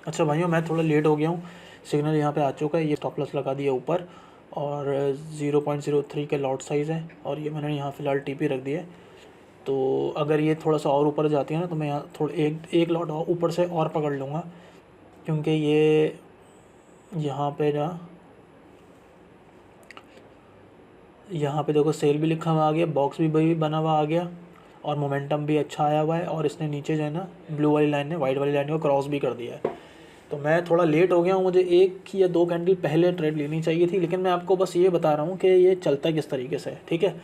अच्छा भाइयों, मैं थोड़ा लेट हो गया हूँ। सिग्नल यहाँ पे आ चुका है, ये स्टॉप लॉस लगा दिया ऊपर और 0.03 के लॉट साइज़ है और ये मैंने यहाँ फ़िलहाल टीपी रख दिया है। तो अगर ये थोड़ा सा और ऊपर जाती है ना तो मैं यहाँ थोड़ा एक लॉट और ऊपर से और पकड़ लूँगा, क्योंकि ये यहाँ पे देखो सेल भी लिखा हुआ आ गया, बॉक्स भी बना हुआ आ गया और मोमेंटम भी अच्छा आया हुआ है और इसने नीचे जो है ना ब्लू वाली लाइन ने वाइट वाली लाइन को क्रॉस भी कर दिया है। तो मैं थोड़ा लेट हो गया हूँ, मुझे 1 या 2 कैंडल पहले ट्रेड लेनी चाहिए थी, लेकिन मैं आपको बस ये बता रहा हूँ कि ये चलता किस तरीके से है, ठीक है।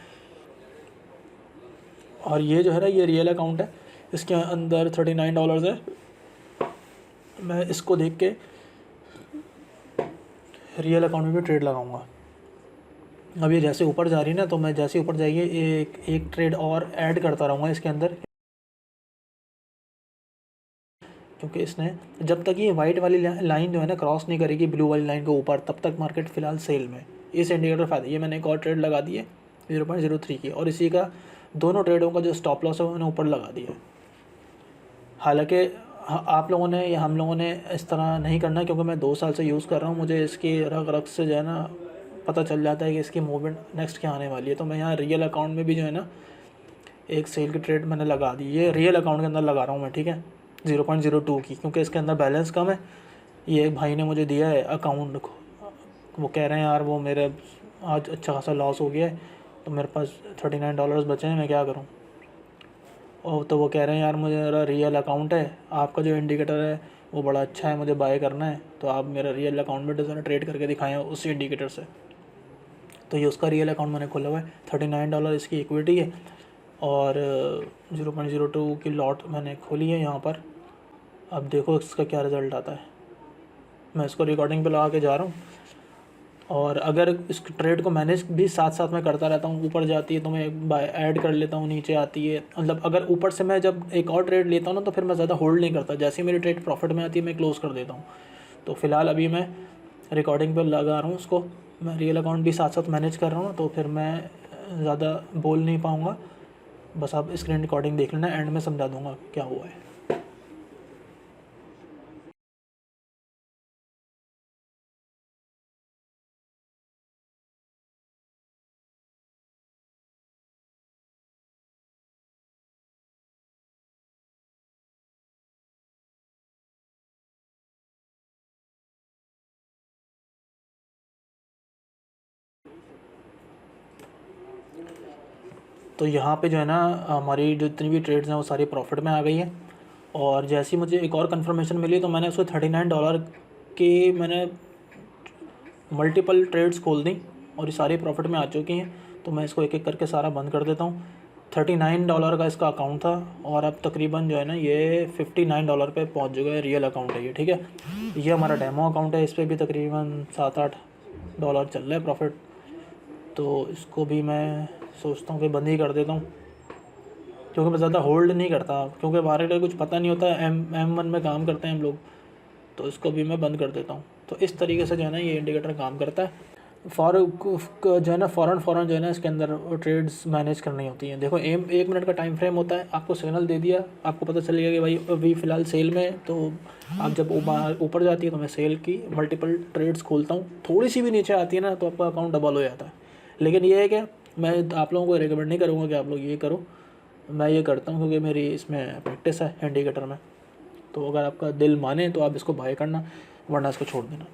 और ये जो है ना ये रियल अकाउंट है, इसके अंदर $39 है। मैं इसको देख के रियल अकाउंट में भी ट्रेड लगाऊंगा। अब ये जैसे ऊपर जा रही है ना, तो मैं जैसे ऊपर जाइए एक ट्रेड और ऐड करता रहूँगा इसके अंदर, क्योंकि इसने जब तक ये वाइट वाली लाइन जो है ना क्रॉस नहीं करेगी ब्लू वाली लाइन के ऊपर, तब तक मार्केट फ़िलहाल सेल में। इस इंडिकेटर फ़ायदा, ये मैंने एक और ट्रेड लगा दी है 0.03 की, और इसी का दोनों ट्रेडों का जो स्टॉप लॉस है वो मैंने ऊपर लगा दिया। हालांकि आप लोगों ने या हम लोगों ने इस तरह नहीं करना, क्योंकि मैं 2 साल से यूज़ कर रहा हूँ, मुझे इसकी रग रग से जो है ना पता चल जाता है कि इसकी मूवमेंट नेक्स्ट क्या आने वाली है। तो मैं यहाँ रियल अकाउंट में भी जो है ना एक सेल की ट्रेड मैंने लगा दी, ये रियल अकाउंट के अंदर लगा रहा हूँ मैं, ठीक है, 0.02 की, क्योंकि इसके अंदर बैलेंस कम है। ये एक भाई ने मुझे दिया है अकाउंट को, वो कह रहे हैं यार वो मेरे आज अच्छा खासा लॉस हो गया है, तो मेरे पास $39 बचे हैं, मैं क्या करूँ। और तो वो कह रहे हैं यार मुझे मेरा रियल अकाउंट है, आपका जो इंडिकेटर है वो बड़ा अच्छा है, मुझे बाय करना है, तो आप मेरा रियल अकाउंट में ज़रा ट्रेड करके दिखाएं उस इंडिकेटर से। तो ये उसका रियल अकाउंट मैंने खोला हुआ है, $39 इसकी इक्विटी है और 0.02 की लॉट मैंने खोली है यहाँ पर। अब देखो इसका क्या रिज़ल्ट आता है। मैं इसको रिकॉर्डिंग पे लगा के जा रहा हूँ, और अगर इस ट्रेड को मैनेज भी साथ साथ में करता रहता हूँ, ऊपर जाती है तो मैं बाय ऐड कर लेता हूँ, नीचे आती है, मतलब अगर ऊपर से मैं जब एक और ट्रेड लेता हूँ ना तो फिर मैं ज़्यादा होल्ड नहीं करता, जैसे ही मेरी ट्रेड प्रॉफिट में आती है मैं क्लोज़ कर देता हूँ। तो फ़िलहाल अभी मैं रिकॉर्डिंग पर लगा रहा हूँ उसको, मैं रियल अकाउंट भी साथ साथ मैनेज कर रहा हूँ, तो फिर मैं ज़्यादा बोल नहीं पाऊँगा। बस आप स्क्रीन रिकॉर्डिंग देख लेना, एंड में समझा दूँगा क्या हुआ है। तो यहाँ पे जो है ना हमारी जो जितनी भी ट्रेड्स हैं वो सारी प्रॉफिट में आ गई हैं, और जैसे ही मुझे एक और कंफर्मेशन मिली तो मैंने उसको $39 की मैंने मल्टीपल ट्रेड्स खोल दी और ये सारी प्रॉफिट में आ चुकी हैं। तो मैं इसको एक एक करके सारा बंद कर देता हूँ। $39 का इसका अकाउंट था और अब तकरीबन जो है ना ये $59 पे पहुँच चुका है, रियल अकाउंट है ये, ठीक है। ये हमारा डेमो अकाउंट है, इस पर भी तकरीबन $7-8 चल रहा है प्रॉफिट। तो इसको भी मैं सोचता हूँ कि बंद ही कर देता हूँ, क्योंकि मैं ज़्यादा होल्ड नहीं करता, क्योंकि मार्केट का कुछ पता नहीं होता, M1 में काम करते हैं हम लोग, तो इसको भी मैं बंद कर देता हूँ। तो इस तरीके से जो है ना ये इंडिकेटर काम करता है। जो है ना फ़ौरन जो है ना इसके अंदर ट्रेड्स मैनेज करनी होती हैं। देखो 1 मिनट का टाइम फ्रेम होता है, आपको सिग्नल दे दिया, आपको पता चल गया कि भाई अभी फ़िलहाल सेल में है, तो आप जब ऊपर जाती है तो मैं सेल की मल्टीपल ट्रेड्स खोलता हूँ, थोड़ी सी भी नीचे आती है ना तो आपका अकाउंट डबल हो जाता है। लेकिन ये है कि मैं आप लोगों को रिकमेंड नहीं करूँगा कि आप लोग ये करो, मैं ये करता हूँ क्योंकि मेरी इसमें प्रैक्टिस है इंडिकेटर में। तो अगर आपका दिल माने तो आप इसको बाय करना, वरना इसको छोड़ देना।